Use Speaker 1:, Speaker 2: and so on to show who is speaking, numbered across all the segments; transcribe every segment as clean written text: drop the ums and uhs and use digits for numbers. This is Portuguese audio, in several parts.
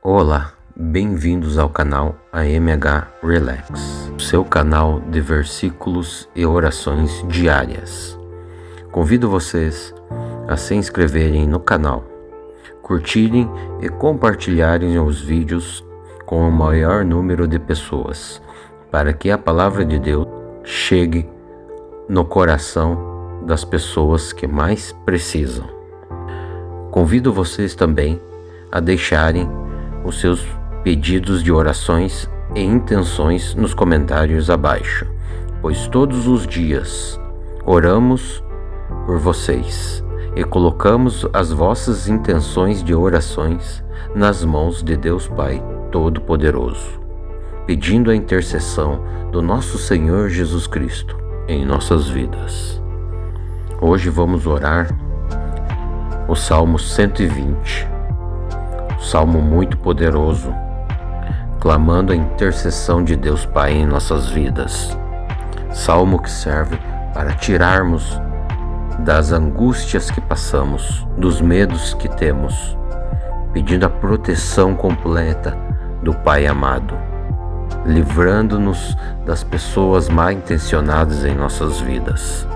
Speaker 1: Olá, bem-vindos ao canal AMH Relax, seu canal de versículos e orações diárias. Convido vocês a se inscreverem no canal, curtirem e compartilharem os vídeos com o maior número de pessoas, para que a palavra de Deus chegue no coração das pessoas que mais precisam. Convido vocês também a deixarem os seus pedidos de orações e intenções nos comentários abaixo, pois todos os dias oramos por vocês e colocamos as vossas intenções de orações nas mãos de Deus Pai Todo-Poderoso, pedindo a intercessão do nosso Senhor Jesus Cristo em nossas vidas. Hoje vamos orar o Salmo 120, Salmo muito poderoso, clamando a intercessão de Deus Pai em nossas vidas. Salmo que serve para tirarmos das angústias que passamos, dos medos que temos, pedindo a proteção completa do Pai amado, livrando-nos das pessoas mal intencionadas em nossas vidas,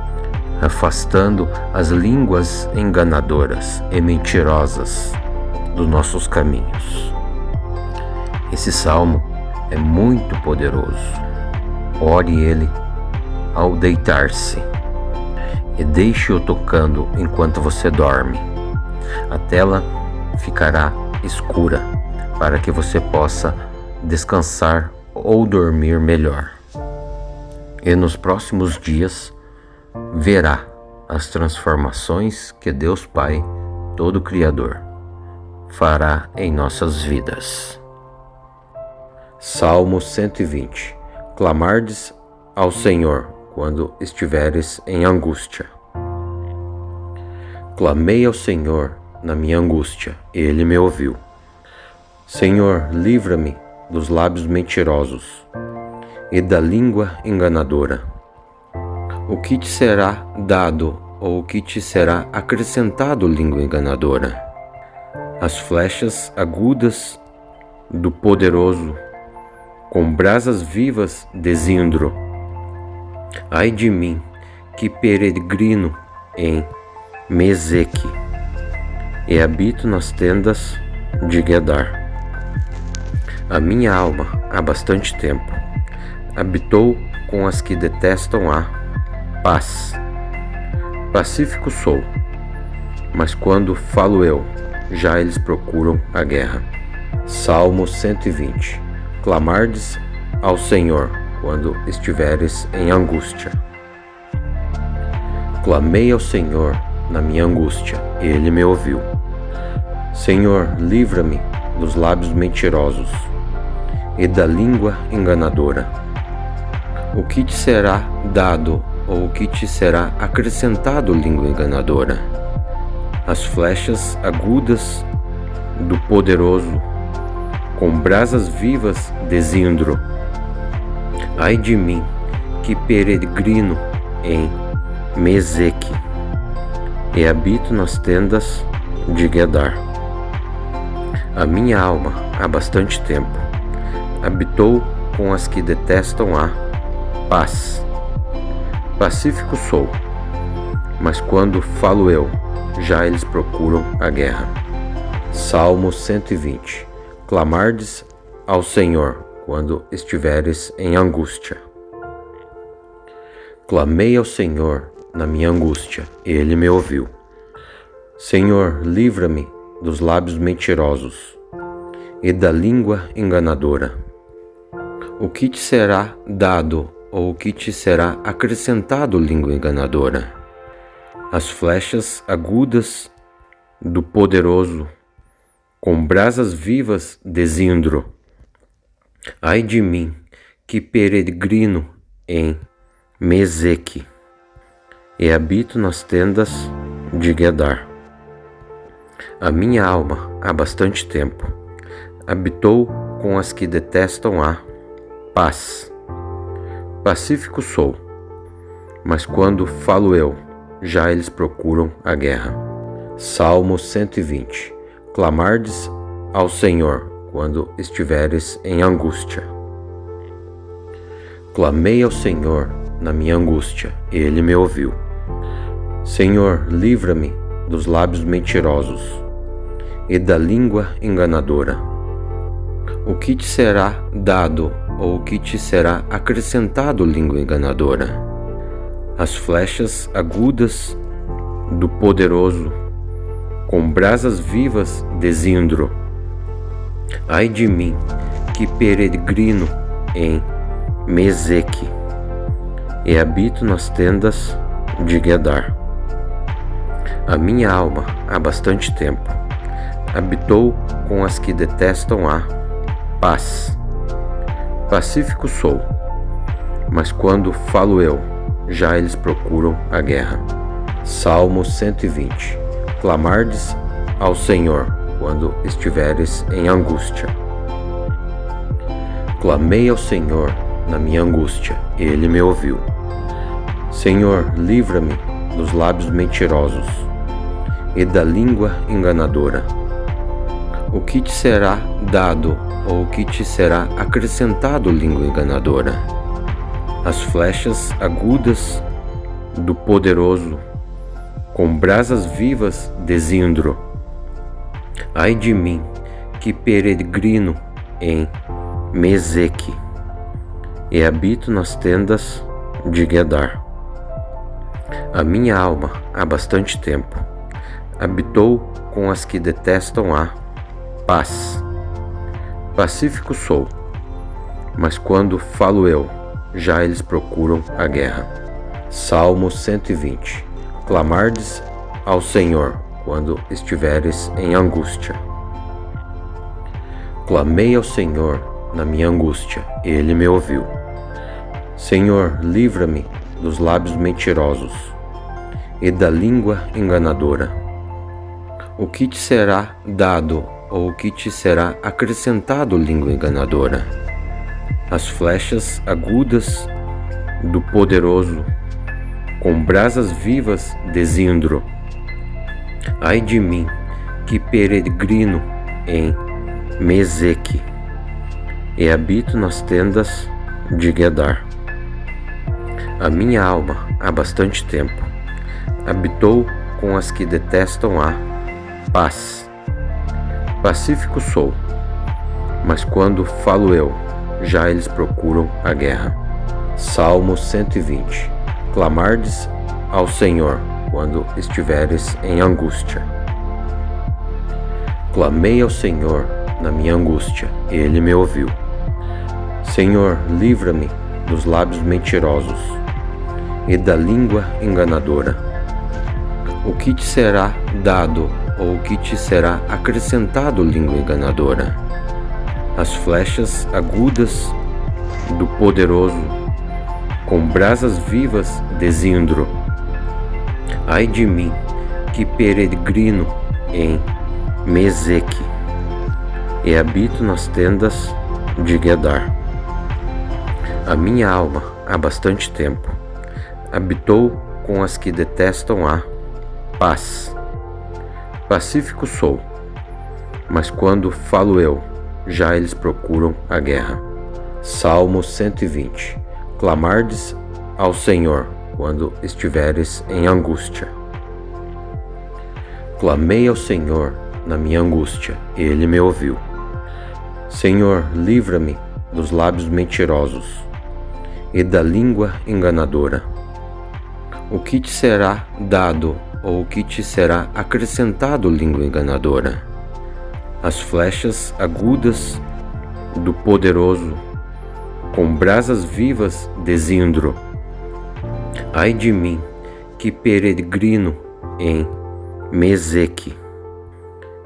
Speaker 1: afastando as línguas enganadoras e mentirosas dos nossos caminhos. Esse salmo é muito poderoso. Ore ele ao deitar-se e deixe-o tocando enquanto você dorme. A tela ficará escura para que você possa descansar ou dormir melhor. E nos próximos dias verá as transformações que Deus Pai, todo Criador, fará em nossas vidas. Salmo 120. Clamardes ao Senhor quando estiveres em angústia. Clamei ao Senhor na minha angústia, e Ele me ouviu. Senhor, livra-me dos lábios mentirosos e da língua enganadora. O que te será dado ou o que te será acrescentado, língua enganadora? As flechas agudas do poderoso, com brasas vivas de zindro. Ai de mim, que peregrino em Meseque, e habito nas tendas de Gedar. A minha alma, há bastante tempo, habitou com as que detestam a paz. Pacífico sou, mas quando falo eu, já eles procuram a guerra. Salmo 120. Clamardes ao Senhor quando estiveres em angústia. Clamei ao Senhor na minha angústia, e Ele me ouviu. Senhor, livra-me dos lábios mentirosos e da língua enganadora. O que te será dado ou o que te será acrescentado, língua enganadora? As flechas agudas do poderoso, com brasas vivas de zindro. Ai de mim, que peregrino em Meseque, e habito nas tendas de Gedar. A minha alma, há bastante tempo, habitou com as que detestam a paz. Pacífico sou, mas quando falo eu, já eles procuram a guerra. Salmo 120. Clamardes ao Senhor quando estiveres em angústia. Clamei ao Senhor na minha angústia, e Ele me ouviu. Senhor, livra-me dos lábios mentirosos e da língua enganadora. O que te será dado ou o que te será acrescentado, língua enganadora? As flechas agudas do poderoso, com brasas vivas de zindro. Ai de mim, que peregrino em Meseque, e habito nas tendas de Gedar. A minha alma, há bastante tempo, habitou com as que detestam a paz. Pacífico sou, mas quando falo eu, já eles procuram a guerra. Salmo 120. Clamardes ao Senhor quando estiveres em angústia. Clamei ao Senhor na minha angústia, e Ele me ouviu. Senhor, livra-me dos lábios mentirosos e da língua enganadora. O que te será dado ou o que te será acrescentado, língua enganadora? As flechas agudas do poderoso, com brasas vivas de zindro. Ai de mim, que peregrino em Meseque, e habito nas tendas de Gedar. A minha alma, há bastante tempo, habitou com as que detestam a paz. Pacífico sou, mas quando falo eu, já eles procuram a guerra. Salmo 120. Clamardes ao Senhor quando estiveres em angústia. Clamei ao Senhor na minha angústia, e Ele me ouviu. Senhor, livra-me dos lábios mentirosos e da língua enganadora. O que te será dado ou o que te será acrescentado, língua enganadora? As flechas agudas do poderoso, com brasas vivas de zindro. Ai de mim, que peregrino em Meseque, e habito nas tendas de Gedar. A minha alma, há bastante tempo, habitou com as que detestam a paz. Pacífico sou, mas quando falo eu, já eles procuram a guerra. Salmo 120. Clamardes ao Senhor quando estiveres em angústia. Clamei ao Senhor na minha angústia, e Ele me ouviu. Senhor, livra-me dos lábios mentirosos e da língua enganadora. O que te será dado ou o que te será acrescentado, língua enganadora? As flechas agudas do poderoso, com brasas vivas de zindro. Ai de mim, que peregrino em Meseque, e habito nas tendas de Gedar. A minha alma, há bastante tempo, habitou com as que detestam a paz. Pacífico sou, mas quando falo eu, já eles procuram a guerra. Salmo 120. Clamardes ao Senhor quando estiveres em angústia. Clamei ao Senhor na minha angústia, e Ele me ouviu. Senhor, livra-me dos lábios mentirosos e da língua enganadora. O que te será dado ou o que te será acrescentado, língua enganadora? As flechas agudas do poderoso, com brasas vivas de zindro. Ai de mim, que peregrino em Meseque, e habito nas tendas de Gedar. A minha alma, há bastante tempo, habitou com as que detestam a paz. Pacífico sou, mas quando falo eu, já eles procuram a guerra. Salmo 120. Clamardes ao Senhor quando estiveres em angústia. Clamei ao Senhor na minha angústia, e Ele me ouviu. Senhor, livra-me dos lábios mentirosos e da língua enganadora. O que te será dado ou o que te será acrescentado, língua enganadora? As flechas agudas do poderoso, com brasas vivas de zindro. Ai de mim, que peregrino em Meseque,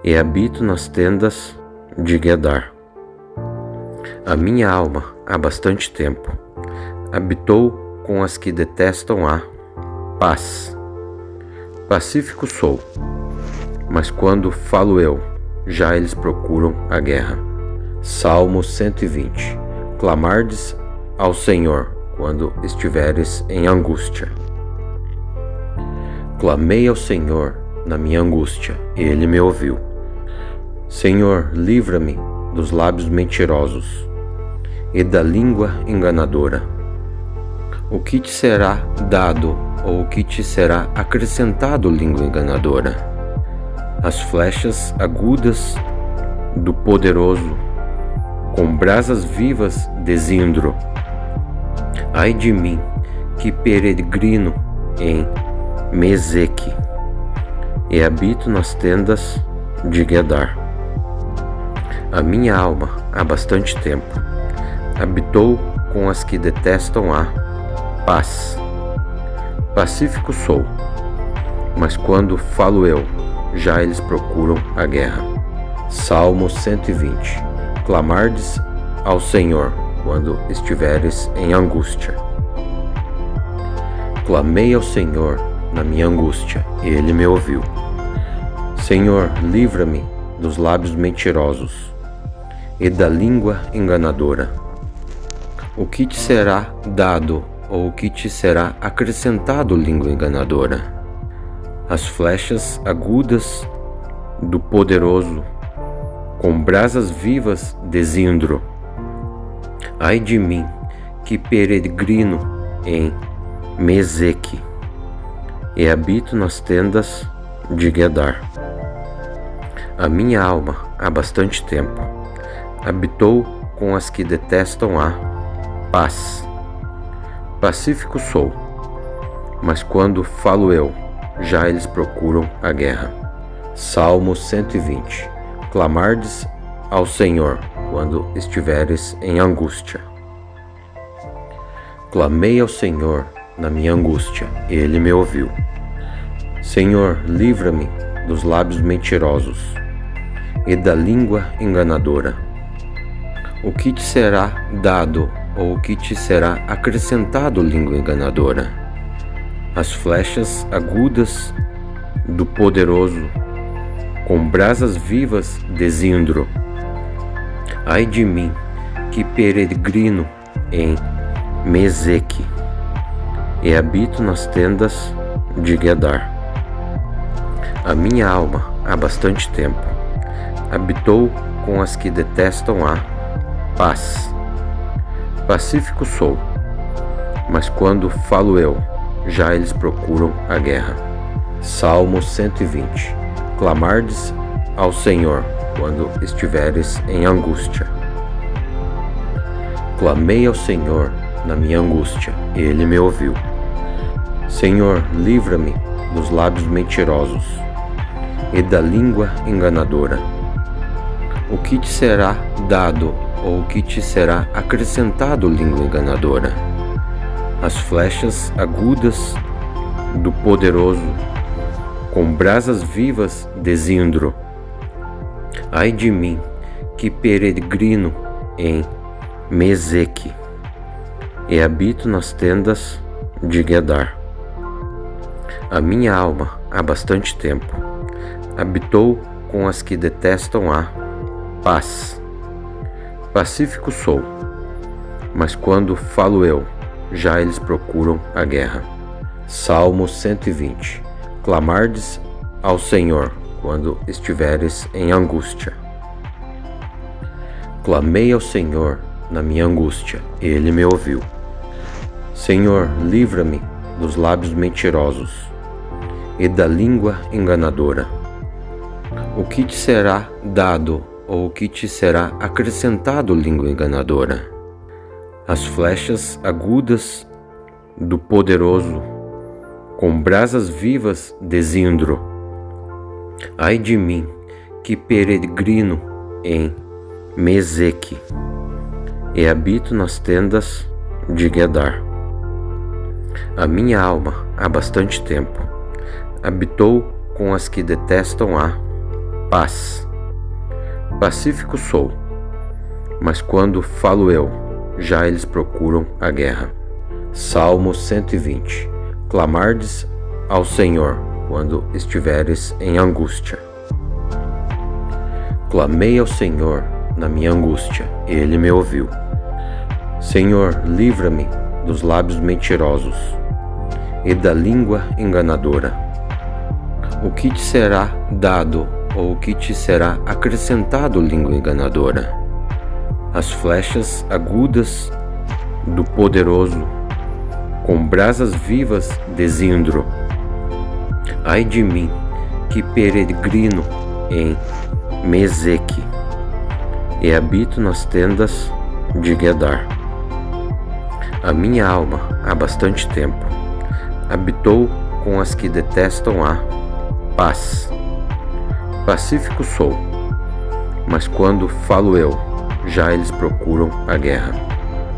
Speaker 1: e habito nas tendas de Gedar. A minha alma, há bastante tempo, habitou com as que detestam a paz. Pacífico sou, mas quando falo eu, já eles procuram a guerra. Salmo 120. Clamardes ao Senhor quando estiveres em angústia. Clamei ao Senhor na minha angústia, e Ele me ouviu. Senhor, livra-me dos lábios mentirosos e da língua enganadora? O que te será dado ou o que te será acrescentado, língua enganadora? As flechas agudas do poderoso, com brasas vivas de zindro. Ai de mim, que peregrino em Meseque e habito nas tendas de Gedar. A minha alma, há bastante tempo, habitou com as que detestam a paz. Pacífico sou, mas quando falo eu, já eles procuram a guerra. Salmo 120. Clamardes ao Senhor quando estiveres em angústia. Clamei ao Senhor na minha angústia, e Ele me ouviu. Senhor, livra-me dos lábios mentirosos e da língua enganadora. O que te será dado ou o que te será acrescentado, língua enganadora? As flechas agudas do poderoso, com brasas vivas de zindro. Ai de mim, que peregrino em Meseque e habito nas tendas de Gedar. A minha alma, há bastante tempo, habitou com as que detestam a paz. Pacífico sou, mas quando falo eu, já eles procuram a guerra. Salmo 120. Clamardes ao Senhor quando estiveres em angústia. Clamei ao Senhor na minha angústia, e Ele me ouviu. Senhor, livra-me dos lábios mentirosos e da língua enganadora. O que te será dado ou o que te será acrescentado, língua enganadora? As flechas agudas do poderoso, com brasas vivas de zindro. Ai de mim, que peregrino em Meseque e habito nas tendas de Gedar. A minha alma, há bastante tempo, habitou com as que detestam a paz. Pacífico sou, mas quando falo eu, já eles procuram a guerra. Salmo 120. Clamardes ao Senhor quando estiveres em angústia. Clamei ao Senhor na minha angústia, e Ele me ouviu. Senhor, livra-me dos lábios mentirosos e da língua enganadora. O que te será dado ou o que te será acrescentado, língua enganadora? As flechas agudas do poderoso, com brasas vivas de zindro. Ai de mim, que peregrino em Meseque e habito nas tendas de Gedar. A minha alma, há bastante tempo, habitou com as que detestam a paz. Pacífico sou, mas quando falo eu, já eles procuram a guerra. Salmo 120. Clamardes ao Senhor quando estiveres em angústia. Clamei ao Senhor na minha angústia, e Ele me ouviu. Senhor, livra-me dos lábios mentirosos e da língua enganadora. O que te será dado ou o que te será acrescentado, língua enganadora? As flechas agudas do poderoso, com brasas vivas de zindro. Ai de mim, que peregrino em Meseque e habito nas tendas de Gedar. A minha alma, há bastante tempo, habitou com as que detestam a paz. Pacífico sou, mas quando falo eu, já eles procuram a guerra. Salmo 120. Clamardes ao Senhor quando estiveres em angústia. Clamei ao Senhor na minha angústia, e Ele me ouviu. Senhor, livra-me dos lábios mentirosos e da língua enganadora. O que te será dado ou o que te será acrescentado, língua enganadora? as flechas agudas do poderoso, com brasas vivas de Zindro. Ai de mim, que peregrino em Meseque, e habito nas tendas de Gedar. A minha alma, há bastante tempo, habitou com as que detestam a paz. Pacífico sou, mas quando falo eu, já eles procuram a guerra.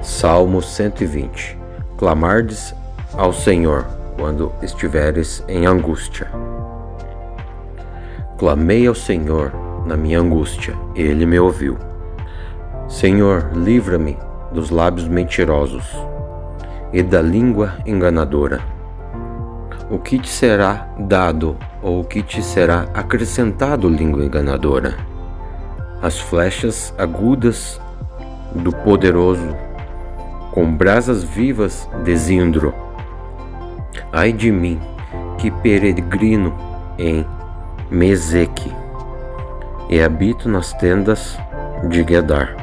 Speaker 1: Salmo 120. Clamardes ao Senhor quando estiveres em angústia. Clamei ao Senhor na minha angústia, Ele me ouviu. Senhor, livra-me dos lábios mentirosos e da língua enganadora. O que te será dado ou o que te será acrescentado, língua enganadora? As flechas agudas do poderoso, com brasas vivas de Zindro. Ai de mim, que peregrino em Meseque, e habito nas tendas de Gedar.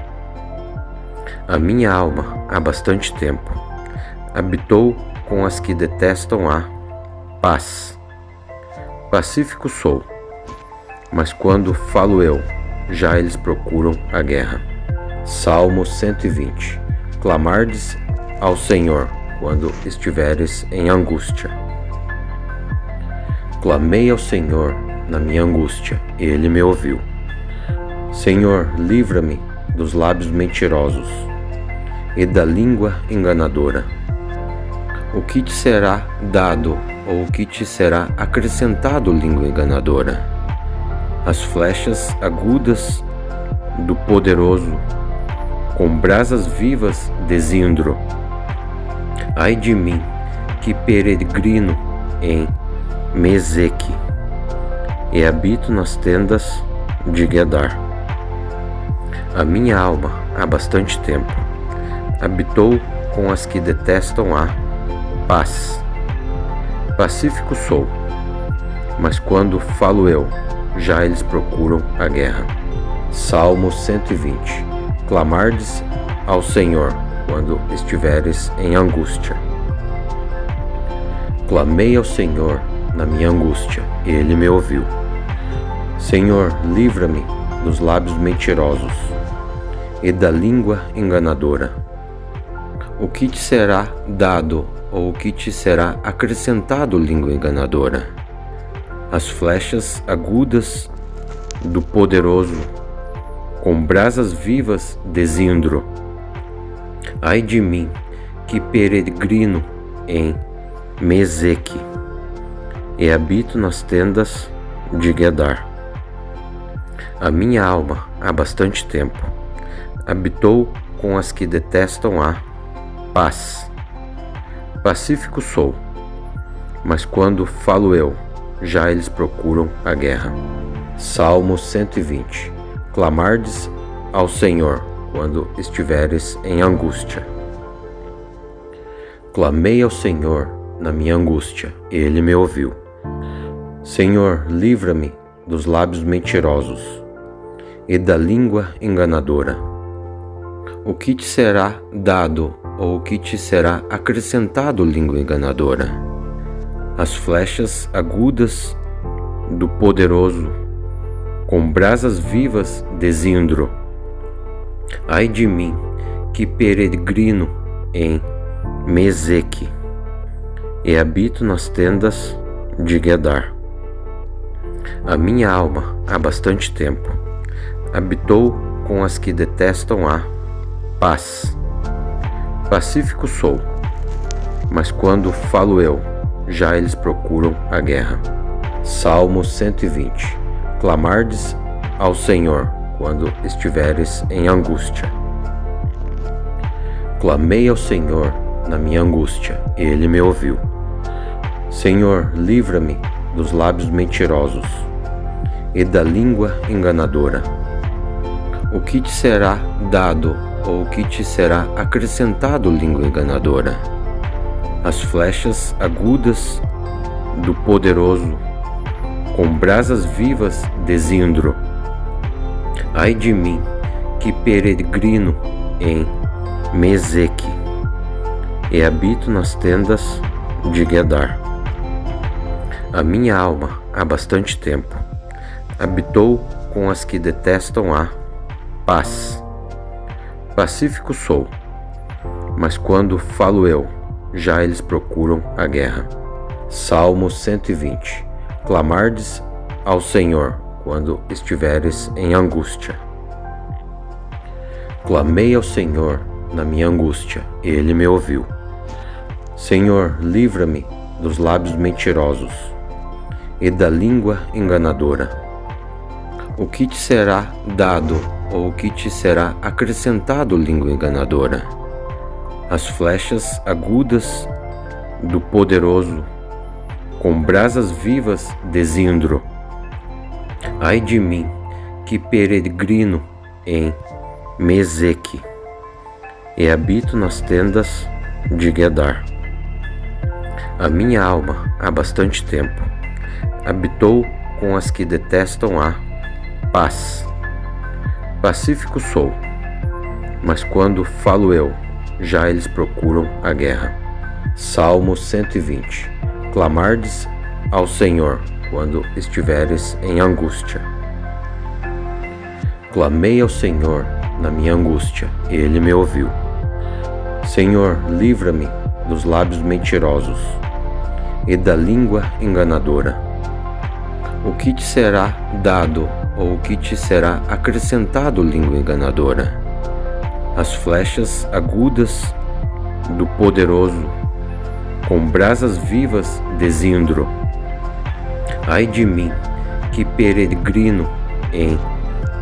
Speaker 1: A minha alma, há bastante tempo, habitou com as que detestam a paz. Pacífico sou, mas quando falo eu, já eles procuram a guerra. Salmo 120. Clamardes ao Senhor quando estiveres em angústia. Clamei ao Senhor na minha angústia, Ele me ouviu. Senhor, livra-me dos lábios mentirosos e da língua enganadora. O que te será dado ou o que te será acrescentado, língua enganadora? As flechas agudas do poderoso, com brasas vivas de Zindro. Ai de mim, que peregrino em Meseque, e habito nas tendas de Gedar. A minha alma, há bastante tempo, habitou com as que detestam a paz. Pacífico sou, mas quando falo eu, já eles procuram a guerra. Salmo 120. Clamardes ao Senhor quando estiveres em angústia. Clamei ao Senhor na minha angústia, Ele me ouviu. Senhor, livra-me dos lábios mentirosos e da língua enganadora. O que te será dado ou o que te será acrescentado, língua enganadora? As flechas agudas do poderoso, com brasas vivas de Zindro. Ai de mim, que peregrino em Meseque, e habito nas tendas de Gedar. A minha alma, há bastante tempo, habitou com as que detestam a paz. Pacífico sou, mas quando falo eu, já eles procuram a guerra. Salmo 120. Clamardes ao Senhor quando estiveres em angústia. Clamei ao Senhor na minha angústia, Ele me ouviu. Senhor, livra-me dos lábios mentirosos e da língua enganadora. O que te será dado ou o que te será acrescentado, língua enganadora? As flechas agudas do poderoso, com brasas vivas de Zindro. Ai de mim, que peregrino em Meseque, e habito nas tendas de Gedar. A minha alma, há bastante tempo, habitou com as que detestam a paz. Pacífico sou, mas quando falo eu, já eles procuram a guerra. Salmo 120. Clamardes ao Senhor quando estiveres em angústia. Clamei ao Senhor na minha angústia, Ele me ouviu. Senhor, livra-me dos lábios mentirosos e da língua enganadora. O que te será dado ou o que te será acrescentado, língua enganadora? As flechas agudas do poderoso, com brasas vivas de Zindro. Ai de mim, que peregrino em Meseque, e habito nas tendas de Gedar. A minha alma, há bastante tempo, habitou com as que detestam a paz. Pacífico sou, mas quando falo eu, já eles procuram a guerra. Salmo 120. Clamardes ao Senhor quando estiveres em angústia. Clamei ao Senhor na minha angústia, e Ele me ouviu. Senhor, livra-me dos lábios mentirosos e da língua enganadora. O que te será dado, ou o que te será acrescentado, língua enganadora? As flechas agudas do poderoso, com brasas vivas de zindro. Ai de mim, que peregrino em Meseque, e habito nas tendas de Gedar. A minha alma, há bastante tempo, habitou com as que detestam a paz. Pacífico sou, mas quando falo eu, já eles procuram a guerra. Salmo 120. Clamardes ao Senhor quando estiveres em angústia. Clamei ao Senhor na minha angústia, e Ele me ouviu. Senhor, livra-me dos lábios mentirosos e da língua enganadora. O que te será dado, ou o que te será acrescentado, língua enganadora? As flechas agudas do poderoso, com brasas vivas de zindro. Ai de mim, que peregrino em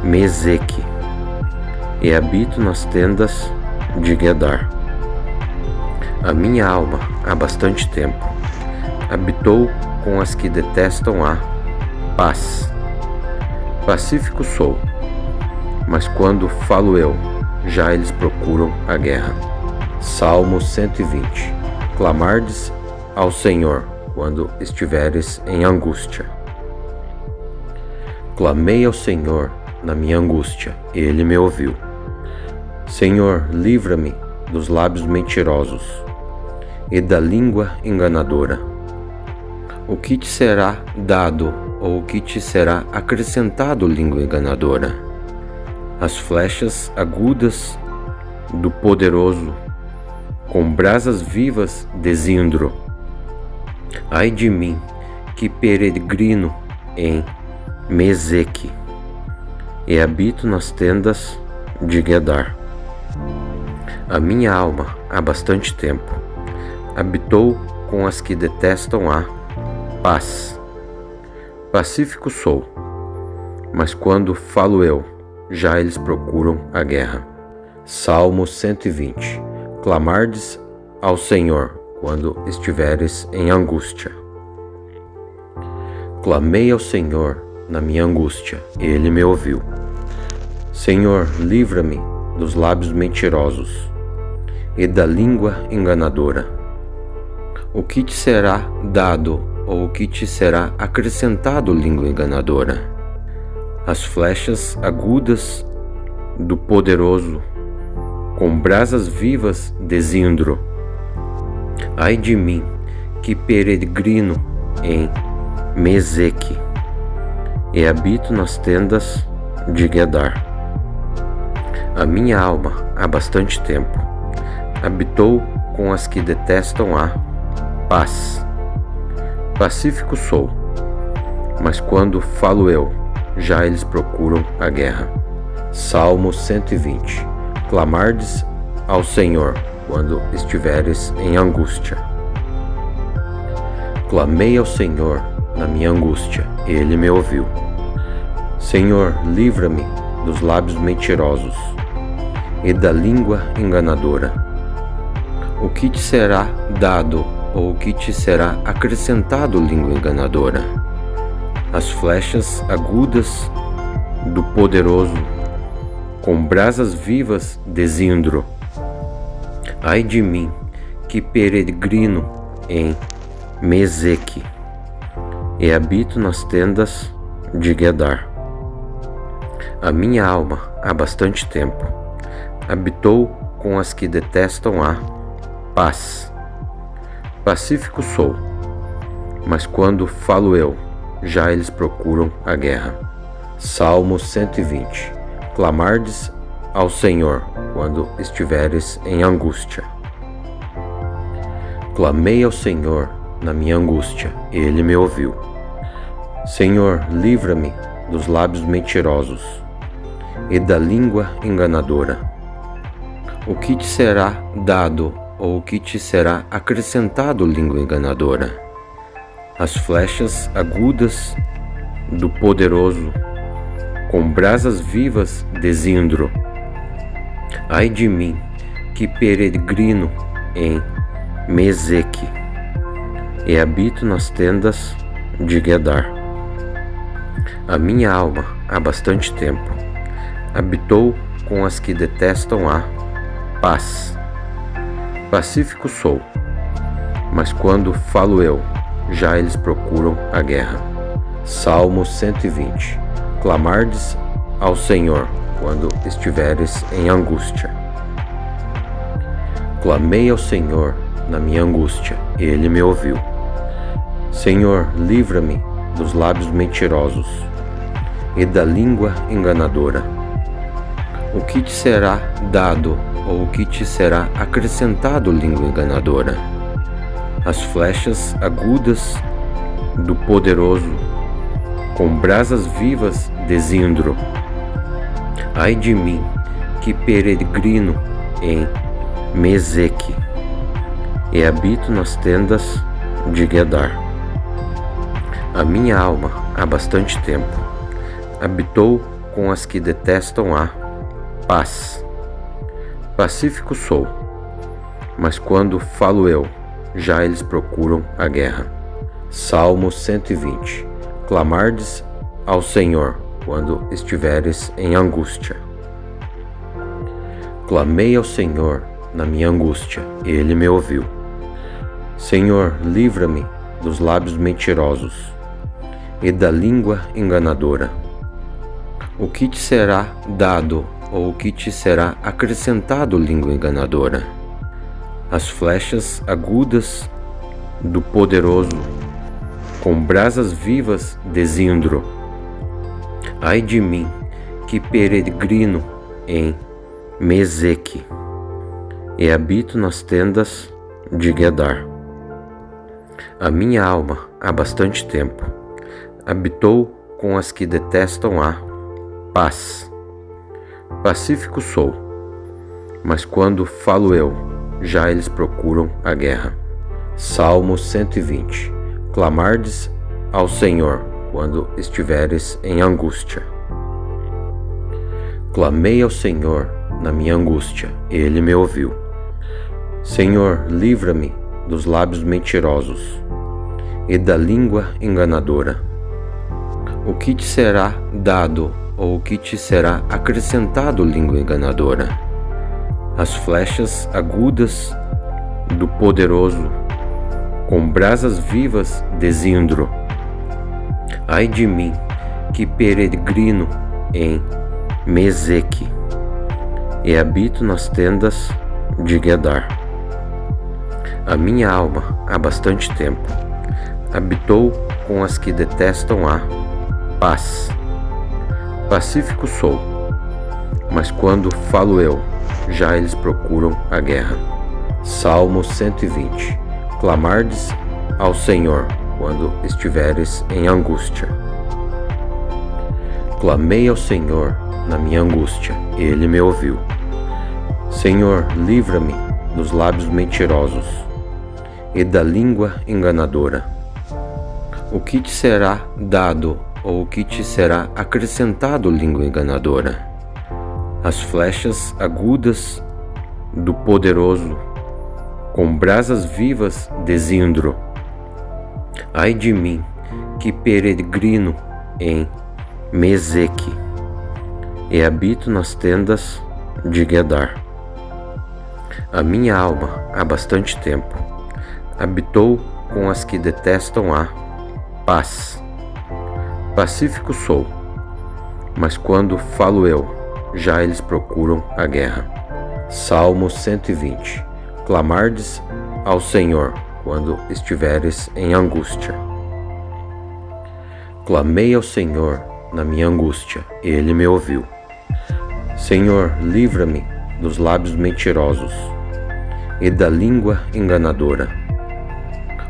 Speaker 1: Meseque, e habito nas tendas de Gedar. A minha alma, há bastante tempo, habitou com as que detestam a paz. Pacífico sou, mas quando falo eu, já eles procuram a guerra. Salmo 120. Clamardes ao Senhor quando estiveres em angústia. Clamei ao Senhor na minha angústia, e Ele me ouviu. Senhor, livra-me dos lábios mentirosos e da língua enganadora. O que te será dado, ou o que te será acrescentado, língua enganadora? As flechas agudas do poderoso, com brasas vivas de zindro. Ai de mim, que peregrino em Meseque, e habito nas tendas de Gedar. A minha alma, há bastante tempo, habitou com as que detestam a paz. Pacífico sou, mas quando falo eu, já eles procuram a guerra. Salmo 120. Clamardes ao Senhor quando estiveres em angústia. Clamei ao Senhor na minha angústia, e Ele me ouviu. Senhor, livra-me dos lábios mentirosos e da língua enganadora. O que te será dado, ou o que te será acrescentado, língua enganadora? As flechas agudas do poderoso, com brasas vivas de zindro. Ai de mim, que peregrino em Meseque, e habito nas tendas de Gedar. A minha alma, há bastante tempo, habitou com as que detestam a paz. Pacífico sou, mas quando falo eu, já eles procuram a guerra. Salmo 120. Clamardes ao Senhor quando estiveres em angústia. Clamei ao Senhor na minha angústia, e Ele me ouviu. Senhor, livra-me dos lábios mentirosos e da língua enganadora. O que te será dado, ou o que te será acrescentado, língua enganadora? As flechas agudas do poderoso, com brasas vivas de zindro. Ai de mim, que peregrino em Meseque, e habito nas tendas de Gedar. A minha alma, há bastante tempo, habitou com as que detestam a paz. Pacífico sou, mas quando falo eu, já eles procuram a guerra. Salmo 120. Clamardes ao Senhor quando estiveres em angústia. Clamei ao Senhor na minha angústia, e Ele me ouviu. Senhor, livra-me dos lábios mentirosos e da língua enganadora. O que te será dado ou o que te será acrescentado, língua enganadora? As flechas agudas do poderoso, com brasas vivas de zindro. Ai de mim, que peregrino em Meseque, e habito nas tendas de Gedar. A minha alma, há bastante tempo, habitou com as que detestam a paz. Pacífico sou, mas quando falo eu, já eles procuram a guerra. Salmo 120. Clamardes ao Senhor quando estiveres em angústia. Clamei ao Senhor na minha angústia, e Ele me ouviu. Senhor, livra-me dos lábios mentirosos e da língua enganadora. O que te será dado ou o que te será acrescentado, língua enganadora? As flechas agudas do poderoso, com brasas vivas de zindro. Ai de mim, que peregrino em Meseque, e habito nas tendas de Gedar. A minha alma, há bastante tempo, habitou com as que detestam a paz. Pacífico sou, mas quando falo eu, já eles procuram a guerra. Salmo 120. Clamardes ao Senhor quando estiveres em angústia. Clamei ao Senhor na minha angústia, e Ele me ouviu. Senhor, livra-me dos lábios mentirosos e da língua enganadora. O que te será dado ou o que te será acrescentado, língua enganadora? As flechas agudas do poderoso, com brasas vivas de zindro. Ai de mim, que peregrino em Meseque, e habito nas tendas de Gedar. A minha alma, há bastante tempo, habitou com as que detestam a paz. Pacífico sou, mas quando falo eu, já eles procuram a guerra. Salmo 120. Clamardes ao Senhor quando estiveres em angústia. Clamei ao Senhor na minha angústia, e Ele me ouviu. Senhor, livra-me dos lábios mentirosos e da língua enganadora. O que te será dado ou o que te será acrescentado, língua enganadora? As flechas agudas do poderoso, com brasas vivas de zindro. Ai de mim, que peregrino em Meseque, e habito nas tendas de Gedar. A minha alma, há bastante tempo, habitou com as que detestam a paz. Pacífico sou, mas quando falo eu, já eles procuram a guerra. Salmo 120. Clamardes ao Senhor quando estiveres em angústia. Clamei ao Senhor na minha angústia, e Ele me ouviu. Senhor, livra-me dos lábios mentirosos e da língua enganadora. O que te será dado ou o que te será acrescentado, língua enganadora? As flechas agudas do poderoso, com brasas vivas de zindro. Ai de mim, que peregrino em Meseque, e habito nas tendas de Gedar. A minha alma, há bastante tempo, habitou com as que detestam a paz. Pacífico sou, mas quando falo eu, já eles procuram a guerra. Salmo 120. Clamardes ao Senhor quando estiveres em angústia. Clamei ao Senhor na minha angústia, e Ele me ouviu. Senhor, livra-me dos lábios mentirosos e da língua enganadora.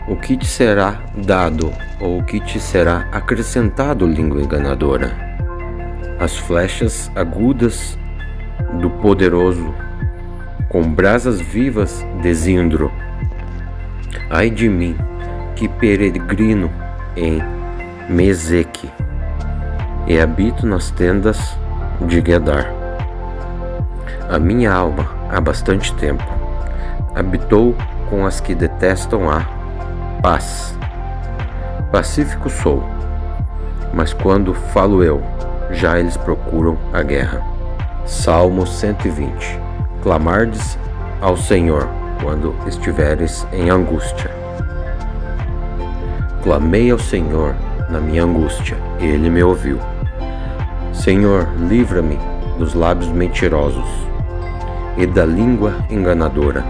Speaker 1: O que te será dado ou o que te será acrescentado, língua enganadora? As flechas agudas do poderoso, com brasas vivas de zindro. Ai de mim, que peregrino em Meseque, e habito nas tendas de Gedar. A minha alma, há bastante tempo, habitou com as que detestam a paz. Pacífico sou, mas quando falo eu, já eles procuram a guerra. Salmo 120. Clamardes ao Senhor quando estiveres em angústia. Clamei ao Senhor na minha angústia, e Ele me ouviu. Senhor, livra-me dos lábios mentirosos e da língua enganadora.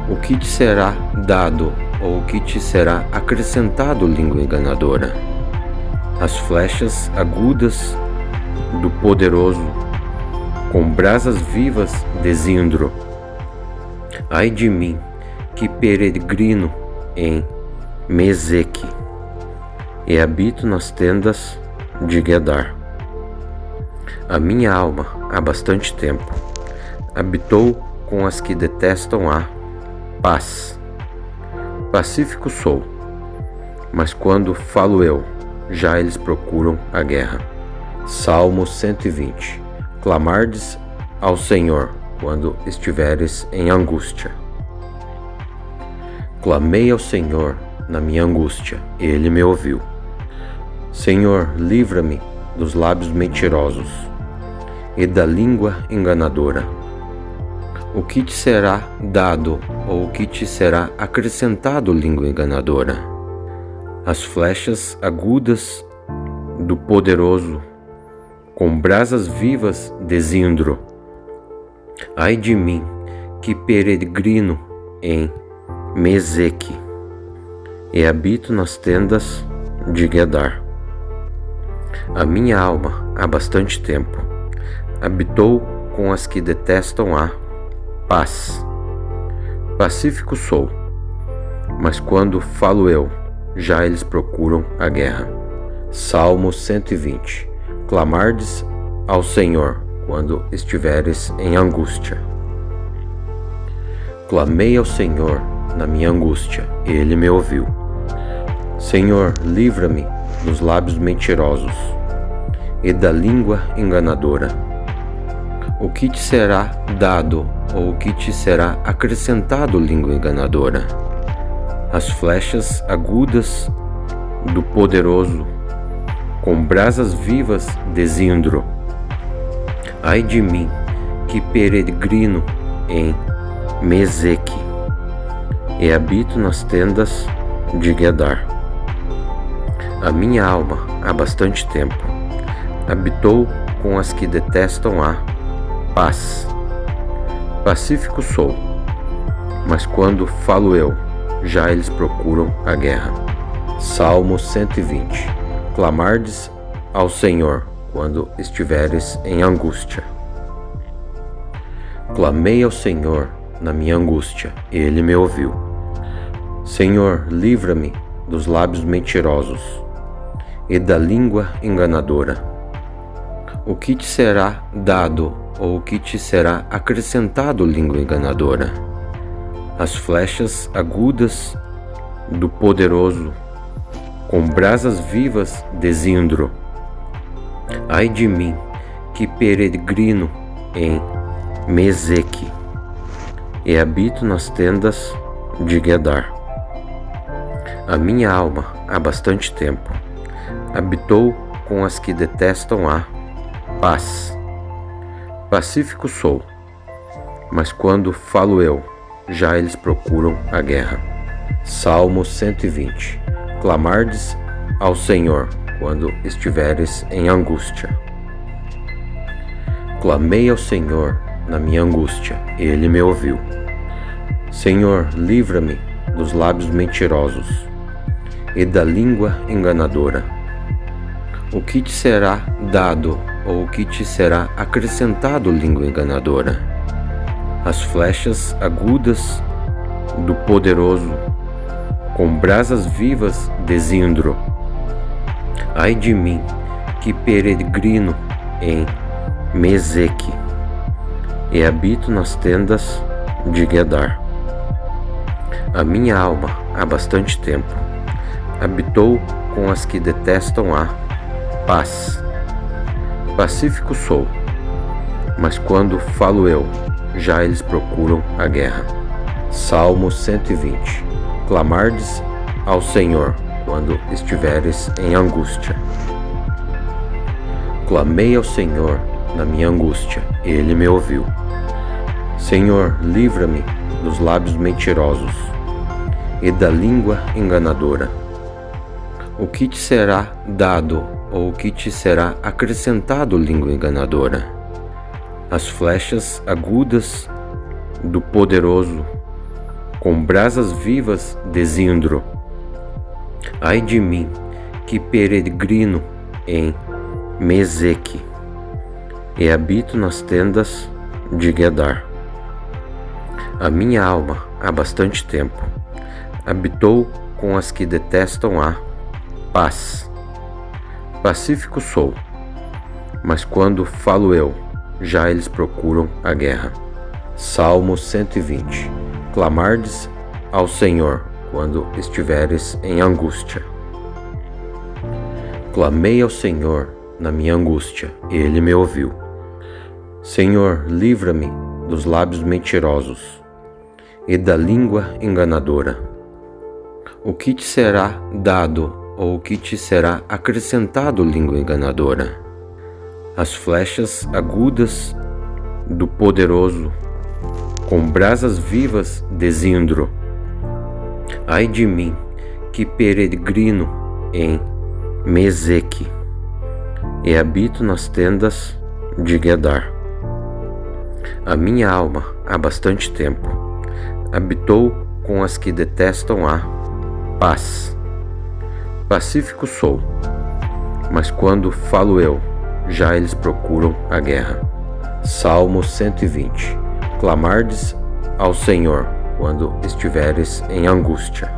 Speaker 1: O que te será dado ou o que te será acrescentado, língua enganadora? As flechas agudas do poderoso, com brasas vivas de zindro. Ai de mim, que peregrino em Meseque, e habito nas tendas de Gedar. A minha alma, há bastante tempo, habitou com as que detestam a paz. Pacífico sou, mas quando falo eu, já eles procuram a guerra. Salmo 120. Clamardes ao Senhor quando estiveres em angústia. Clamei ao Senhor na minha angústia, e Ele me ouviu. Senhor, livra-me dos lábios mentirosos e da língua enganadora. O que te será dado ou o que te será acrescentado, língua enganadora? As flechas agudas do poderoso, com brasas vivas de zindro. Ai de mim, que peregrino em Meseque, e habito nas tendas de Gedar. A minha alma, há bastante tempo, habitou com as que detestam a paz. Pacífico sou, mas quando falo eu, já eles procuram a guerra. Salmo 120. Clamardes ao Senhor quando estiveres em angústia. Clamei ao Senhor na minha angústia, e Ele me ouviu. Senhor, livra-me dos lábios mentirosos e da língua enganadora. O que te será dado ou o que te será acrescentado, língua enganadora? As flechas agudas do poderoso, com brasas vivas de zindro. Ai de mim, que peregrino em Meseque, e habito nas tendas de Gedar. A minha alma, há bastante tempo, habitou com as que detestam a paz. Pacífico sou, mas quando falo eu, já eles procuram a guerra. Salmo 120. Clamardes ao Senhor quando estiveres em angústia. Clamei ao Senhor na minha angústia, e Ele me ouviu. Senhor, livra-me dos lábios mentirosos e da língua enganadora. O que te será dado ou o que te será acrescentado, língua enganadora? As flechas agudas do poderoso, com brasas vivas de zindro. Ai de mim, que peregrino em Meseque, e habito nas tendas de Gedar. A minha alma, há bastante tempo, habitou com as que detestam a paz. Pacífico sou, mas quando falo eu, já eles procuram a guerra. Salmo 120. Clamardes ao Senhor quando estiveres em angústia. Clamei ao Senhor na minha angústia, Ele me ouviu. Senhor, livra-me dos lábios mentirosos e da língua enganadora. O que te será dado ou o que te será acrescentado, língua enganadora? As flechas agudas do poderoso, com brasas vivas de zindro. Ai de mim, que peregrino em Meseque e habito nas tendas de Gedar. A minha alma, há bastante tempo, habitou com as que detestam a paz. Pacífico sou, mas quando falo eu, já eles procuram a guerra. Salmo 120. Clamardes ao Senhor quando estiveres em angústia. Clamei ao Senhor na minha angústia, Ele me ouviu. Senhor, livra-me dos lábios mentirosos e da língua enganadora. O que te será dado ou o que te será acrescentado, língua enganadora? As flechas agudas do poderoso, com brasas vivas de zindro. Ai de mim, que peregrino em Meseque e habito nas tendas de Gedar. A minha alma, há bastante tempo, habitou com as que detestam a paz. Pacífico sou, mas quando falo eu, já eles procuram a guerra. Salmo 120. Clamardes ao Senhor quando estiveres em angústia. Clamei ao Senhor na minha angústia, Ele me ouviu. Senhor, livra-me dos lábios mentirosos e da língua enganadora. O que te será dado ou o que te será acrescentado, língua enganadora? As flechas agudas do poderoso, com brasas vivas de zindro. Ai de mim, que peregrino em Meseque e habito nas tendas de Gedar. A minha alma, há bastante tempo, habitou com as que detestam a paz. Pacífico sou, mas quando falo eu, já eles procuram a guerra. Salmo 120. Clamardes ao Senhor quando estiveres em angústia.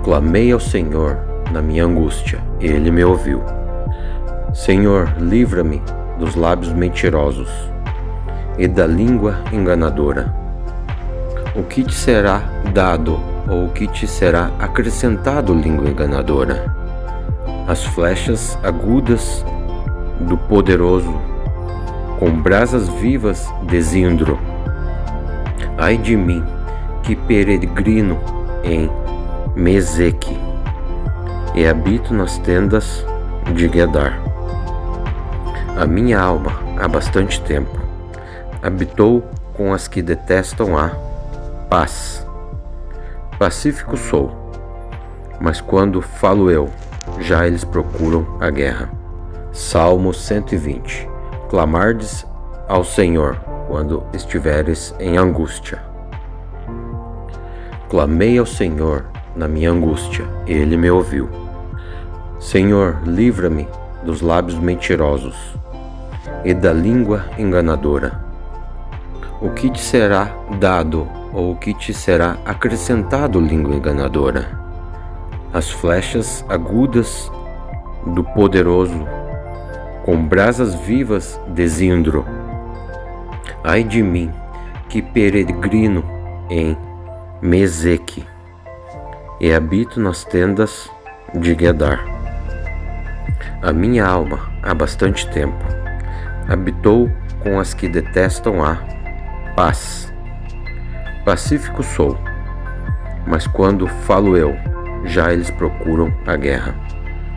Speaker 1: Clamei ao Senhor na minha angústia, Ele me ouviu. Senhor, livra-me dos lábios mentirosos e da língua enganadora. O que te será dado ou o que te será acrescentado, língua enganadora? As flechas agudas do poderoso, com brasas vivas de zindro. Ai de mim, que peregrino em Meseque e habito nas tendas de Gedar. A minha alma, há bastante tempo, habitou com as que detestam a paz. Pacífico sou, mas quando falo eu, já eles procuram a guerra. Salmo 120. Clamardes ao Senhor quando estiveres em angústia. Clamei ao Senhor na minha angústia, Ele me ouviu. Senhor, livra-me dos lábios mentirosos e da língua enganadora. O que te será dado ou o que te será acrescentado, língua enganadora? As flechas agudas do poderoso, com brasas vivas de zindro. Ai de mim, que peregrino em Meseque e habito nas tendas de Gedar. A minha alma, há bastante tempo, habitou com as que detestam a paz. Pacífico sou, mas quando falo eu, já eles procuram a guerra.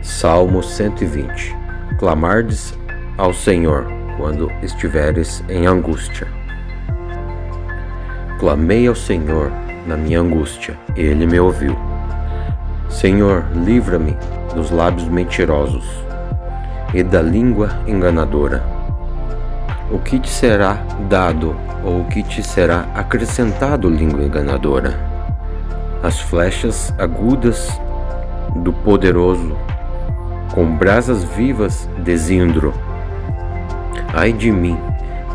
Speaker 1: Salmo 120. Clamardes ao Senhor quando estiveres em angústia. Clamei ao Senhor na minha angústia, Ele me ouviu. Senhor, livra-me dos lábios mentirosos e da língua enganadora. O que te será dado ou o que te será acrescentado, língua enganadora? As flechas agudas do poderoso, com brasas vivas de zindro. Ai de mim,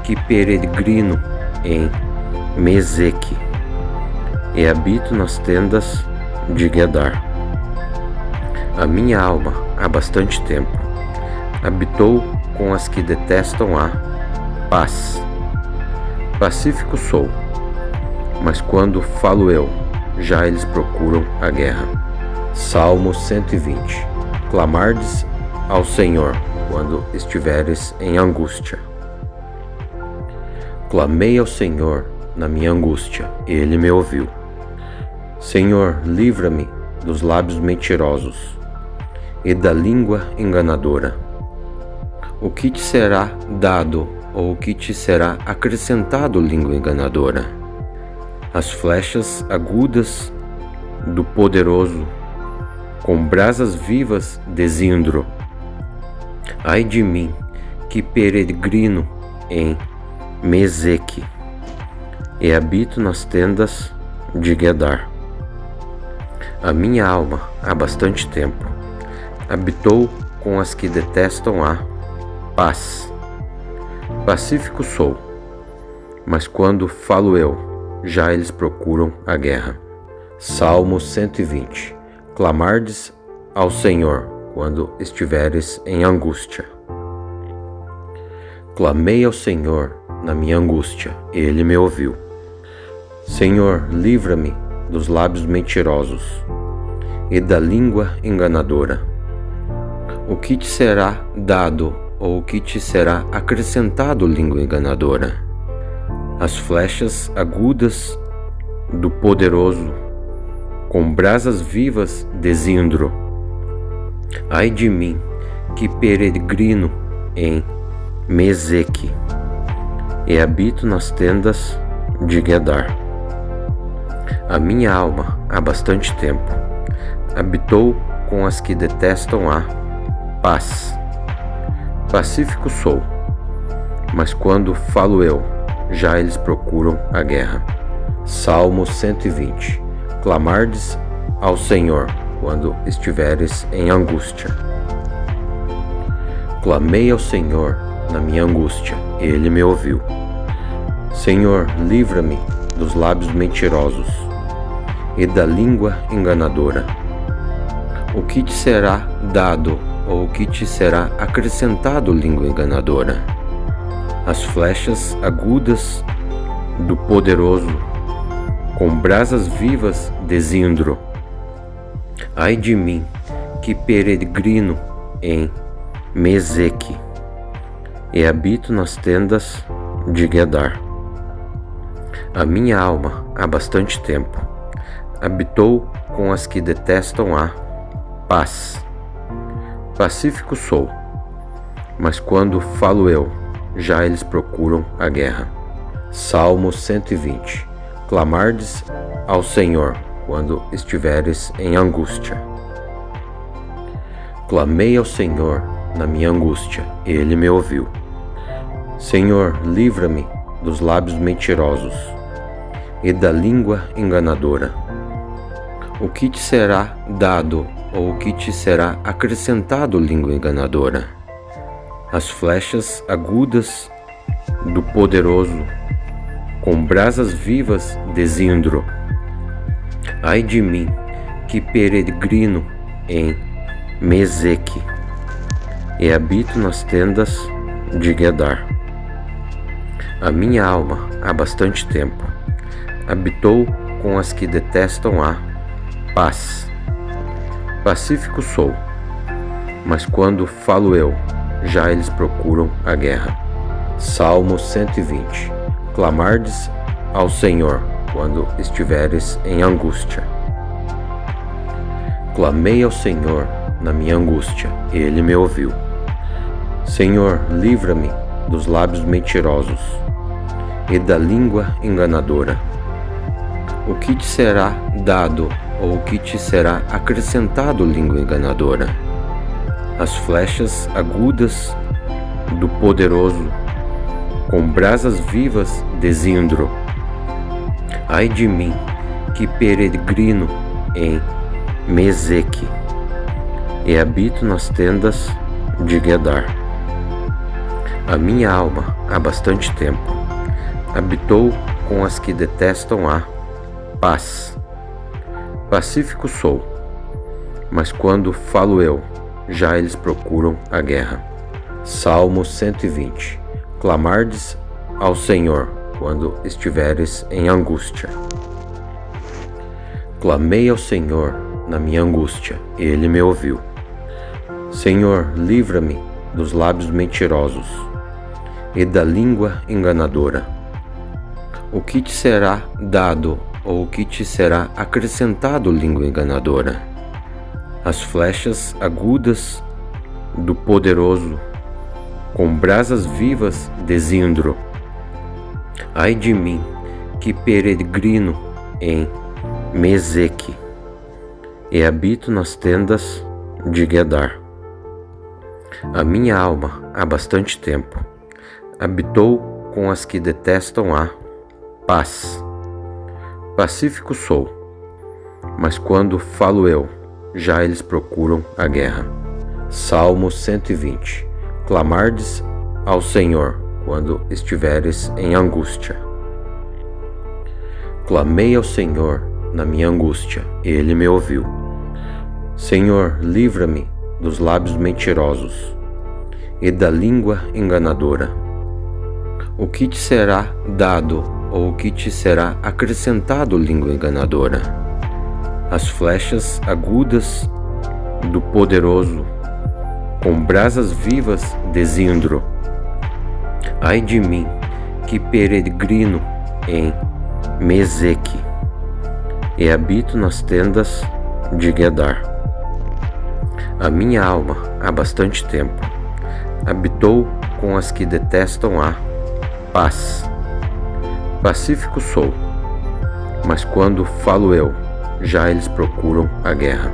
Speaker 1: que peregrino em Meseque e habito nas tendas de Gedar. A minha alma, há bastante tempo, habitou com as que detestam a paz. Pacífico sou, mas quando falo eu, já eles procuram a guerra. Salmo 120. Clamardes ao Senhor quando estiveres em angústia. Clamei ao Senhor na minha angústia, e Ele me ouviu. Senhor, livra-me dos lábios mentirosos e da língua enganadora. O que te será dado ou o que te será acrescentado, língua enganadora? As flechas agudas do poderoso, com brasas vivas de zindro. Ai de mim, que peregrino em Meseque e habito nas tendas de Gedar. A minha alma, há bastante tempo, habitou com as que detestam a paz. Pacífico sou, mas quando falo eu, já eles procuram a guerra. Salmo 120. Clamardes ao Senhor quando estiveres em angústia. Clamei ao Senhor na minha angústia, e Ele me ouviu. Senhor, livra-me dos lábios mentirosos e da língua enganadora. O que te será dado ou o que te será acrescentado, língua enganadora? As flechas agudas do poderoso, com brasas vivas de zindro. Ai de mim, que peregrino em Meseque e habito nas tendas de Gedar. A minha alma, há bastante tempo, habitou com as que detestam a paz. Pacífico sou, mas quando falo eu, já eles procuram a guerra. Salmo 120. Clamardes ao Senhor quando estiveres em angústia. Clamei ao Senhor na minha angústia, e Ele me ouviu. Senhor, livra-me dos lábios mentirosos e da língua enganadora. O que te será dado ou o que te será acrescentado, língua enganadora? As flechas agudas do poderoso, com brasas vivas de zindro. Ai de mim, que peregrino em Meseque e habito nas tendas de Gedar. A minha alma, há bastante tempo, habitou com as que detestam a paz. Pacífico sou, mas quando falo eu, já eles procuram a guerra. Salmo 120. Clamardes ao Senhor quando estiveres em angústia. Clamei ao Senhor na minha angústia, e Ele me ouviu. Senhor, livra-me dos lábios mentirosos e da língua enganadora. O que te será dado ou o que te será acrescentado, língua enganadora? As flechas agudas do poderoso, com brasas vivas de zindro. Ai de mim, que peregrino em Meseque e habito nas tendas de Gedar. A minha alma, há bastante tempo, habitou com as que detestam a paz. Pacífico sou, mas quando falo eu, já eles procuram a guerra. Salmo 120. Clamardes ao Senhor quando estiveres em angústia. Clamei ao Senhor na minha angústia, e Ele me ouviu. Senhor, livra-me dos lábios mentirosos e da língua enganadora. O que te será dado ou o que te será acrescentado, língua enganadora? As flechas agudas do poderoso, com brasas vivas de Zindro. Ai de mim, que peregrino em Meseque, e habito nas tendas de Gedar. A minha alma, há bastante tempo, habitou com as que detestam a paz. Pacífico sou, mas quando falo eu, já eles procuram a guerra. Salmo 120. Clamardes ao Senhor quando estiveres em angústia. Clamei ao Senhor na minha angústia, e Ele me ouviu. Senhor, livra-me dos lábios mentirosos e da língua enganadora. O que te será dado ou o que te será acrescentado, língua enganadora? As flechas agudas do poderoso, com brasas vivas de Zindro. Ai de mim, que peregrino em Meseque, e habito nas tendas de Gedar. A minha alma, há bastante tempo, habitou com as que detestam a paz. Pacífico sou, mas quando falo eu, já eles procuram a guerra. Salmo 120. Clamardes ao Senhor quando estiveres em angústia. Clamei ao Senhor na minha angústia, e Ele me ouviu. Senhor, livra-me dos lábios mentirosos e da língua enganadora. O que te será dado ou o que te será acrescentado, língua enganadora? As flechas agudas do poderoso, com brasas vivas de Zindro. Ai de mim, que peregrino em Meseque, e habito nas tendas de Gedar. A minha alma, há bastante tempo, habitou com as que detestam a paz. Pacífico sou, mas quando falo eu, já eles procuram a guerra.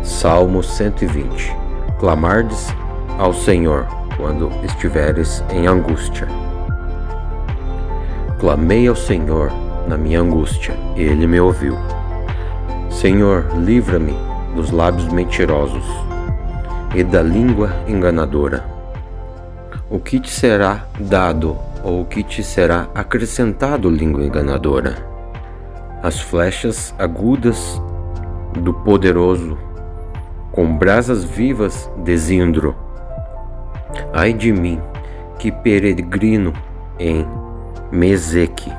Speaker 1: Salmo 120. Clamardes ao Senhor quando estiveres em angústia. Clamei ao Senhor na minha angústia, e Ele me ouviu. Senhor, livra-me dos lábios mentirosos e da língua enganadora. O que te será dado ou o que te será acrescentado, língua enganadora? As flechas agudas do poderoso, com brasas vivas de Zindro. Ai de mim, que peregrino em Meseque,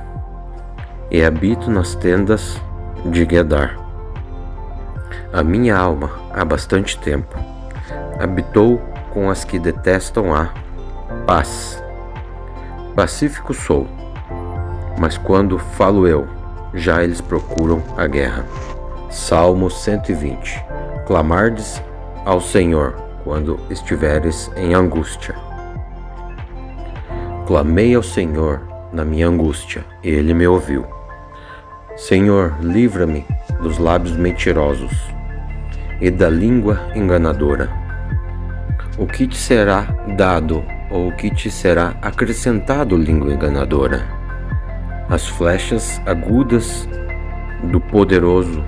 Speaker 1: e habito nas tendas de Gedar. A minha alma, há bastante tempo, habitou com as que detestam a paz. Pacífico sou, mas quando falo eu, já eles procuram a guerra. Salmo 120. Clamardes ao Senhor quando estiveres em angústia. Clamei ao Senhor na minha angústia, e Ele me ouviu. Senhor, livra-me dos lábios mentirosos e da língua enganadora. O que te será dado ou o que te será acrescentado, língua enganadora? As flechas agudas do poderoso,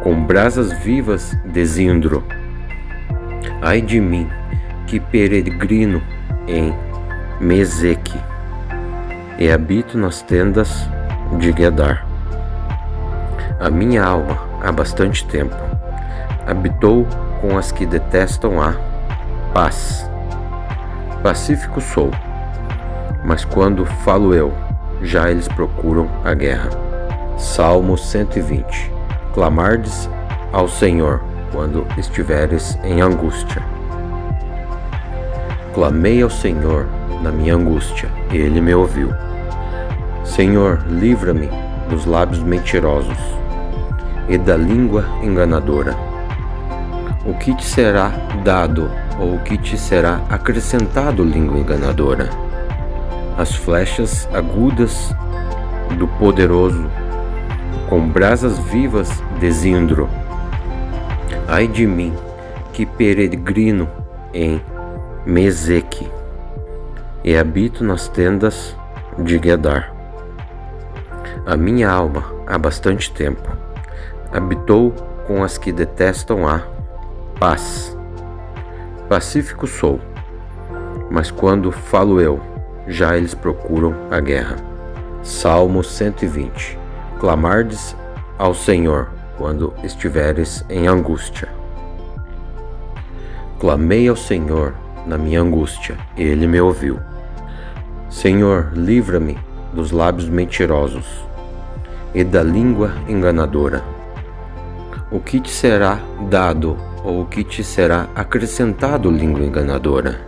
Speaker 1: com brasas vivas de Zindro. Ai de mim, que peregrino em Meseque, e habito nas tendas de Gedar. A minha alma, há bastante tempo, habitou com as que detestam a paz. Pacífico sou, mas quando falo eu, já eles procuram a guerra. Salmo 120. Clamardes ao Senhor quando estiveres em angústia. Clamei ao Senhor na minha angústia, e Ele me ouviu. Senhor, livra-me dos lábios mentirosos e da língua enganadora. O que te será dado ou o que te será acrescentado, língua enganadora? As flechas agudas do poderoso, com brasas vivas de Zindro. Ai de mim, que peregrino em Meseque, e habito nas tendas de Gedar. A minha alma, há bastante tempo, habitou com as que detestam a paz. Pacífico sou, mas quando falo eu, já eles procuram a guerra. Salmo 120. Clamardes ao Senhor quando estiveres em angústia. Clamei ao Senhor na minha angústia, e Ele me ouviu. Senhor, livra-me dos lábios mentirosos e da língua enganadora. O que te será dado, ou o que te será acrescentado, língua enganadora?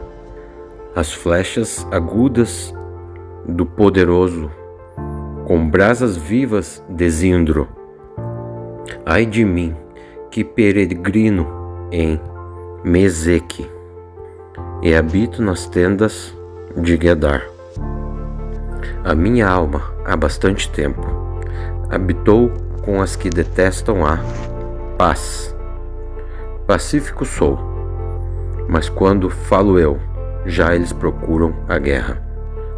Speaker 1: As flechas agudas do poderoso, com brasas vivas de Zindro. Ai de mim, que peregrino em Meseque, e habito nas tendas de Gedar. A minha alma, há bastante tempo, habitou com as que detestam a paz. Pacífico sou, mas quando falo eu, já eles procuram a guerra.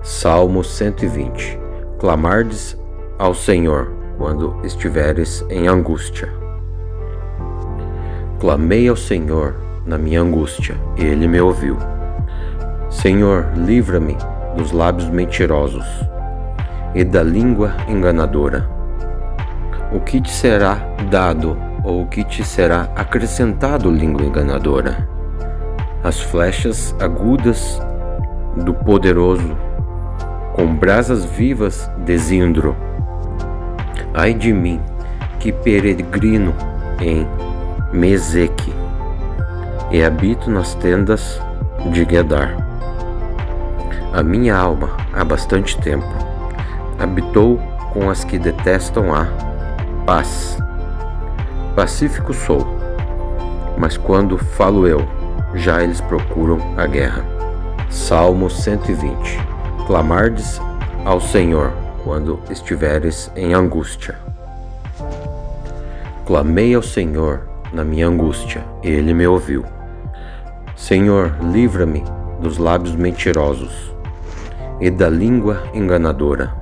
Speaker 1: Salmo 120. Clamardes ao Senhor quando estiveres em angústia. Clamei ao Senhor na minha angústia, e Ele me ouviu. Senhor, livra-me dos lábios mentirosos e da língua enganadora. O que te será dado, ou o que te será acrescentado, língua enganadora? As flechas agudas do poderoso, com brasas vivas de Zindro. Ai de mim, que peregrino em Meseque, e habito nas tendas de Gedar. A minha alma, há bastante tempo, habitou com as que detestam a paz. Pacífico sou, mas quando falo eu, já eles procuram a guerra. Salmo 120. Clamardes ao Senhor quando estiveres em angústia. Clamei ao Senhor na minha angústia, e Ele me ouviu. Senhor, livra-me dos lábios mentirosos e da língua enganadora.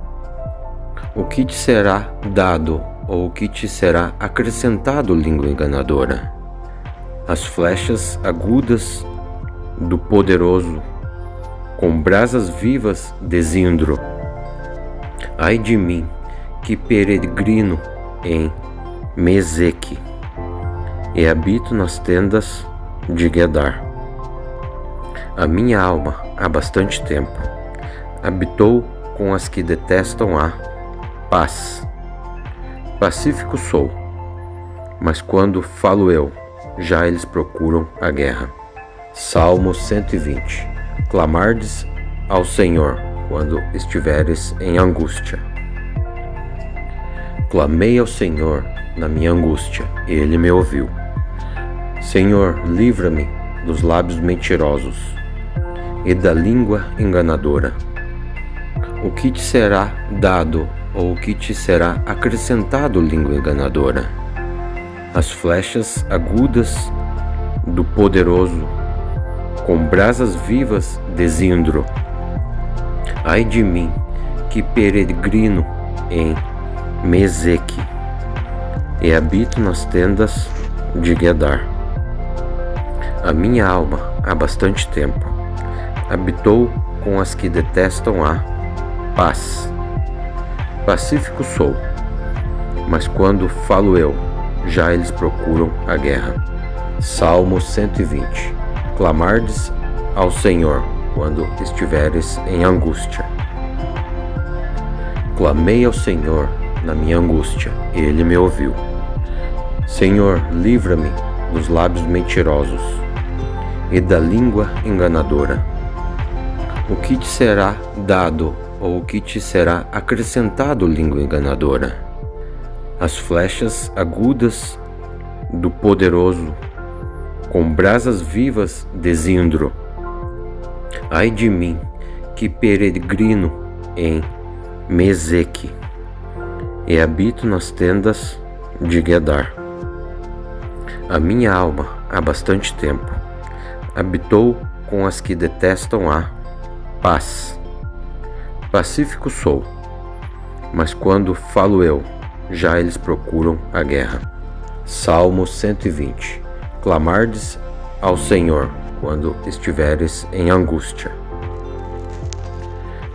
Speaker 1: O que te será dado, ou o que te será acrescentado, língua enganadora? As flechas agudas do poderoso, com brasas vivas de Zindro. Ai de mim, que peregrino em Meseque, e habito nas tendas de Gedar. A minha alma, há bastante tempo, habitou com as que detestam a paz. Pacífico sou, mas quando falo eu, já eles procuram a guerra. Salmo 120. Clamardes ao Senhor quando estiveres em angústia. Clamei ao Senhor na minha angústia, e Ele me ouviu. Senhor, livra-me dos lábios mentirosos e da língua enganadora. O que te será dado, ou o que te será acrescentado, língua enganadora? As flechas agudas do poderoso, com brasas vivas de Zindro. Ai de mim, que peregrino em Meseque, e habito nas tendas de Gedar. A minha alma, há bastante tempo, habitou com as que detestam a paz. Pacífico sou, mas quando falo eu, já eles procuram a guerra. Salmo 120. Clamardes ao Senhor quando estiveres em angústia. Clamei ao Senhor na minha angústia, e Ele me ouviu. Senhor, livra-me dos lábios mentirosos e da língua enganadora. O que te será dado, ou o que te será acrescentado, língua enganadora? As flechas agudas do poderoso, com brasas vivas de Zindro. Ai de mim, que peregrino em Meseque, e habito nas tendas de Guedar. A minha alma, há bastante tempo, habitou com as que detestam a paz. Pacífico sou, mas quando falo eu, já eles procuram a guerra. Salmo 120. Clamardes ao Senhor quando estiveres em angústia.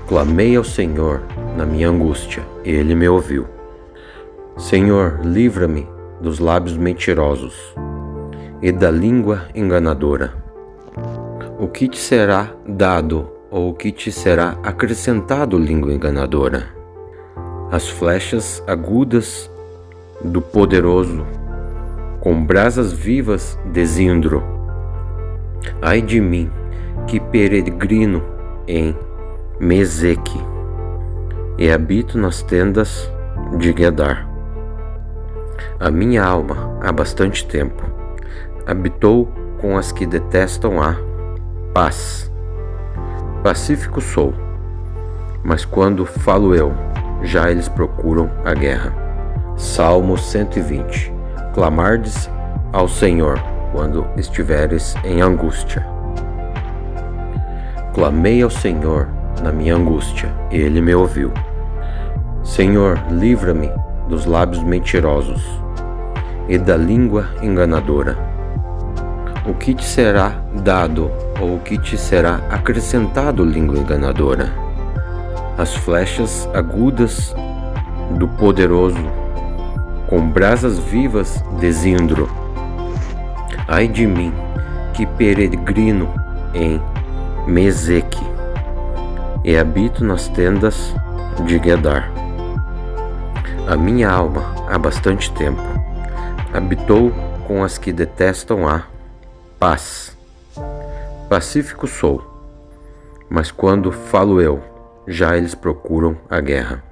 Speaker 1: Clamei ao Senhor na minha angústia, e Ele me ouviu. Senhor, livra-me dos lábios mentirosos e da língua enganadora. O que te será dado ou o que te será acrescentado, língua enganadora? As flechas agudas do poderoso, com brasas vivas desindro. Ai de mim, que peregrino em Meseque, e habito nas tendas de Guedar. A minha alma, há bastante tempo, habitou com as que detestam a paz. Pacífico sou, mas quando falo eu, já eles procuram a guerra. Salmo 120. Clamardes ao Senhor quando estiveres em angústia. Clamei ao Senhor na minha angústia, e Ele me ouviu. Senhor, livra-me dos lábios mentirosos e da língua enganadora. O que te será dado ou o que te será acrescentado, língua enganadora? As flechas agudas do poderoso, com brasas vivas desindro. Ai de mim, que peregrino em Meseque, e habito nas tendas de Guedar. A minha alma, há bastante tempo, habitou com as que detestam a paz. Pacífico sou, mas quando falo eu, já eles procuram a guerra.